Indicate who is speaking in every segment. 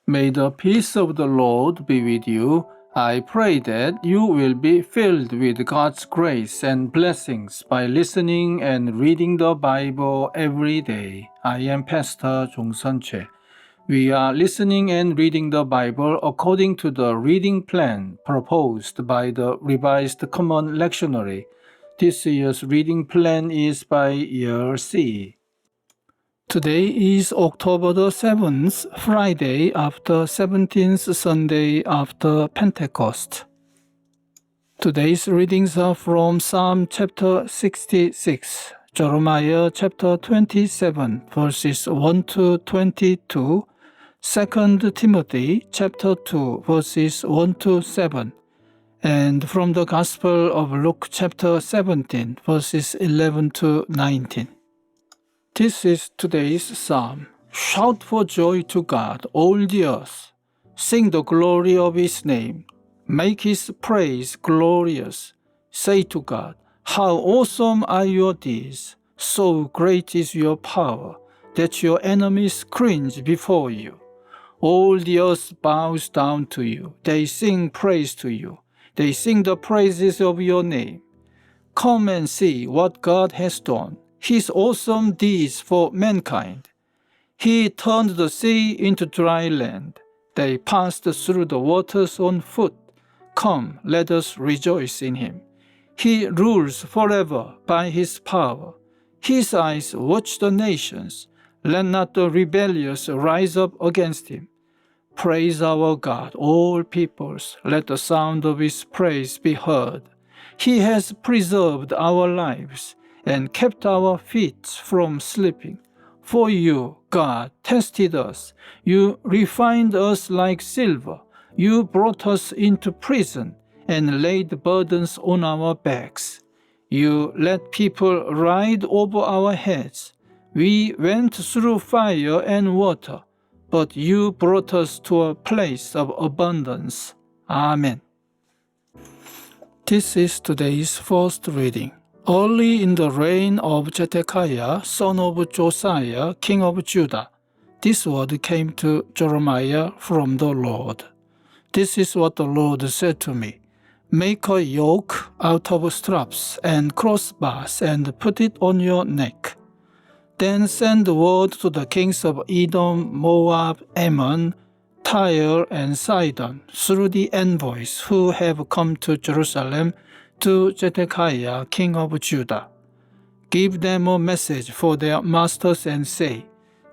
Speaker 1: May the peace of the Lord be with you. I pray that you will be filled with God's grace and blessings by listening and reading the Bible every day. I am Pastor 종선채. We are listening and reading the Bible according to the reading plan proposed by the Revised Common Lectionary. This year's reading plan is by Year C. Today is October the 7th, Friday after 17th Sunday after Pentecost. Today's readings are from Psalm chapter 66, Jeremiah chapter 27, verses 1 to 22, 2 Timothy chapter 2, verses 1 to 7, and from the Gospel of Luke chapter 17, verses 11 to 19. This is today's psalm. Shout for joy to God, all the earth. Sing the glory of His name. Make His praise glorious. Say to God, how awesome are your deeds. So great is your power that your enemies cringe before you. All the earth bows down to you. They sing praise to you. They sing the praises of your name. Come and see what God has done. His awesome deeds for mankind. He turned the sea into dry land. They passed through the waters on foot. Come, let us rejoice in Him. He rules forever by His power. His eyes watch the nations. Let not the rebellious rise up against Him. Praise our God, all peoples. Let the sound of His praise be heard. He has preserved our lives and kept our feet from slipping. For you, God, tested us. You refined us like silver. You brought us into prison and laid burdens on our backs. You let people ride over our heads. We went through fire and water, but you brought us to a place of abundance. Amen. This is today's first reading. Early in the reign of Zedekiah, son of Josiah, king of Judah, this word came to Jeremiah from the Lord. This is what the Lord said to me. Make a yoke out of straps and crossbars and put it on your neck. Then send word to the kings of Edom, Moab, Ammon, Tyre, and Sidon through the envoys who have come to Jerusalem to Zedekiah, king of Judah. Give them a message for their masters and say,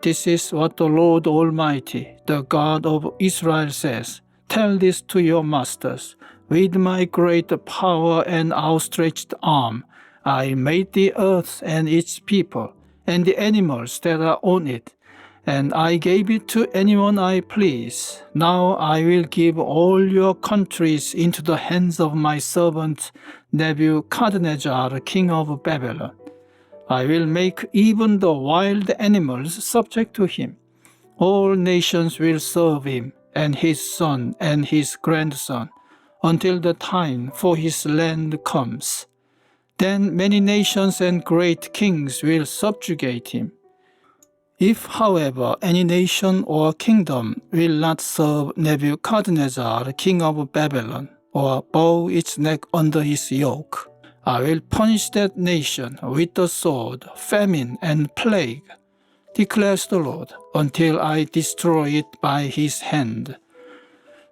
Speaker 1: this is what the Lord Almighty, the God of Israel says. Tell this to your masters. With my great power and outstretched arm, I made the earth and its people, and the animals that are on it, and I gave it to anyone I please. Now I will give all your countries into the hands of my servant Nebuchadnezzar, king of Babylon. I will make even the wild animals subject to him. All nations will serve him, and his son and his grandson, until the time for his land comes. Then many nations and great kings will subjugate him. If, however, any nation or kingdom will not serve Nebuchadnezzar, king of Babylon, or bow its neck under his yoke, I will punish that nation with the sword, famine, and plague, declares the Lord, until I destroy it by his hand.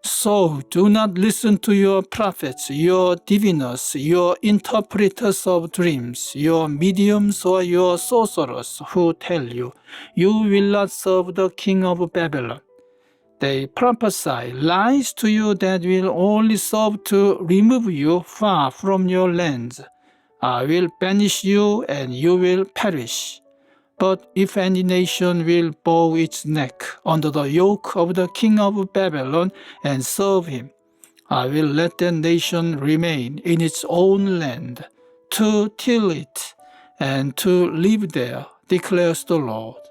Speaker 1: So do not listen to your prophets, your diviners, your interpreters of dreams, your mediums or your sorcerers who tell you, you will not serve the king of Babylon. They prophesy lies to you that will only serve to remove you far from your lands. I will banish you and you will perish. But if any nation will bow its neck under the yoke of the king of Babylon and serve him, I will let that nation remain in its own land, to till it and to live there, declares the Lord.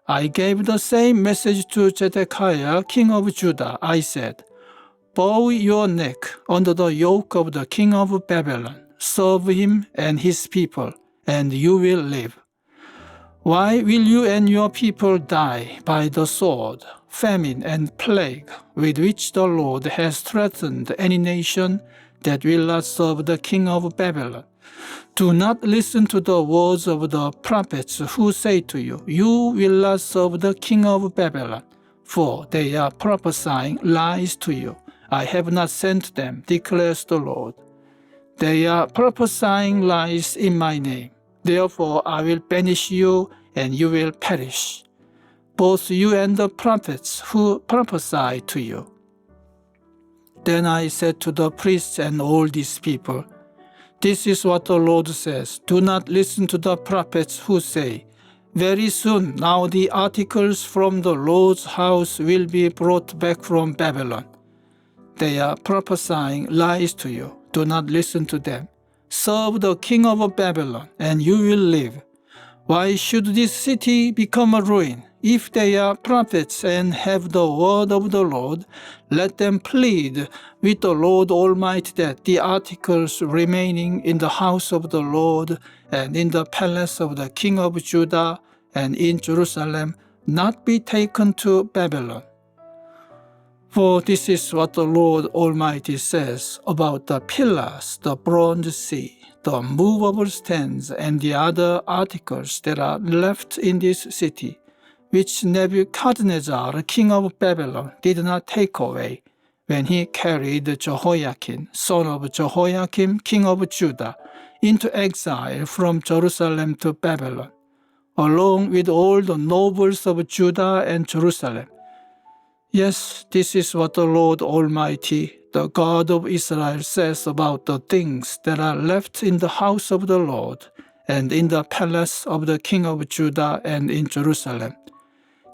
Speaker 1: I gave the same message to Zedekiah, king of Judah. I said, bow your neck under the yoke of the king of Babylon, serve him and his people, and you will live. Why will you and your people die by the sword? famine, and plague with which the Lord has threatened any nation that will not serve the king of Babylon. Do not listen to the words of the prophets who say to you, you will not serve the king of Babylon, for they are prophesying lies to you. I have not sent them, declares the Lord. They are prophesying lies in my name. Therefore I will banish you, and you will perish, both you and the prophets who prophesy to you. Then I said to the priests and all these people, this is what the Lord says. Do not listen to the prophets who say, very soon now the articles from the Lord's house will be brought back from Babylon. They are prophesying lies to you. Do not listen to them. Serve the king of Babylon, and you will live. Why should this city become a ruin? If they are prophets and have the word of the Lord, let them plead with the Lord Almighty that the articles remaining in the house of the Lord and in the palace of the king of Judah and in Jerusalem not be taken to Babylon. For this is what the Lord Almighty says about the pillars, the bronze sea, the movable stands, and the other articles that are left in this city, which Nebuchadnezzar, king of Babylon, did not take away when he carried Jehoiakim, son of Jehoiakim, king of Judah, into exile from Jerusalem to Babylon, along with all the nobles of Judah and Jerusalem. Yes, this is what the Lord Almighty, the God of Israel, says about the things that are left in the house of the Lord and in the palace of the king of Judah and in Jerusalem.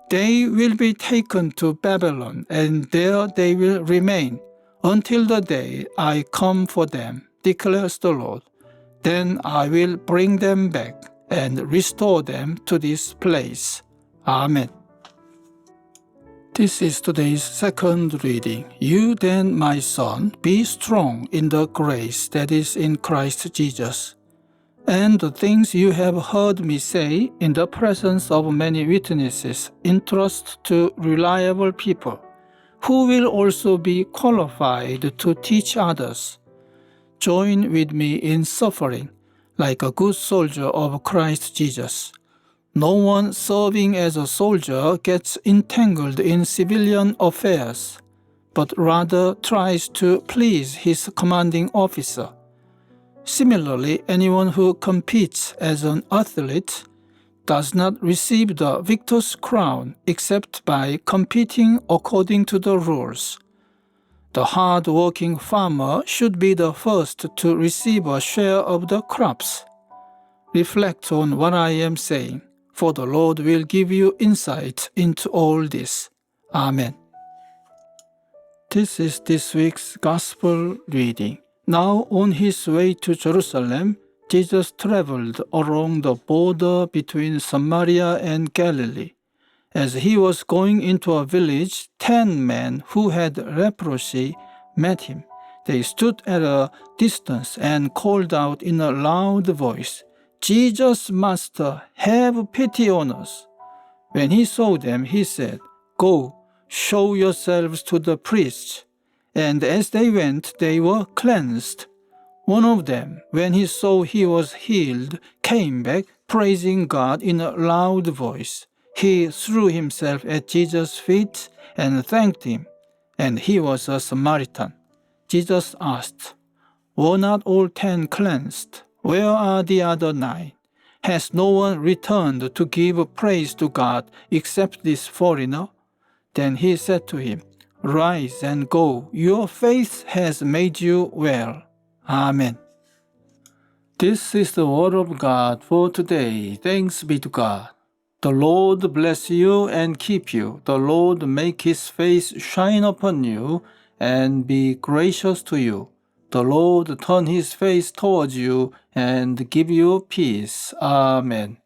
Speaker 1: They will be taken to Babylon, and there they will remain until the day I come for them, declares the Lord. Then I will bring them back and restore them to this place. Amen. This is today's second reading. You then, my son, be strong in the grace that is in Christ Jesus. And the things you have heard me say in the presence of many witnesses, entrust to reliable people, who will also be qualified to teach others. Join with me in suffering, like a good soldier of Christ Jesus. No one serving as a soldier gets entangled in civilian affairs, but rather tries to please his commanding officer. Similarly, anyone who competes as an athlete does not receive the victor's crown except by competing according to the rules. The hard-working farmer should be the first to receive a share of the crops. Reflect on what I am saying, for the Lord will give you insight into all this. Amen. This is this week's Gospel reading. Now on his way to Jerusalem, Jesus traveled along the border between Samaria and Galilee. As he was going into a village, 10 men who had leprosy met him. They stood at a distance and called out in a loud voice, Jesus, Master, have pity on us. When he saw them, he said, Go, show yourselves to the priests. And as they went, they were cleansed. One of them, when he saw he was healed, came back, praising God in a loud voice. He threw himself at Jesus' feet and thanked him, and he was a Samaritan. Jesus asked, Were not all 10 cleansed? Where are the other 9? Has no one returned to give praise to God except this foreigner? Then he said to him, Rise and go. Your faith has made you well. Amen. This is the word of God for today. Thanks be to God. The Lord bless you and keep you. The Lord make his face shine upon you and be gracious to you. The Lord turn his face towards you and give you peace. Amen.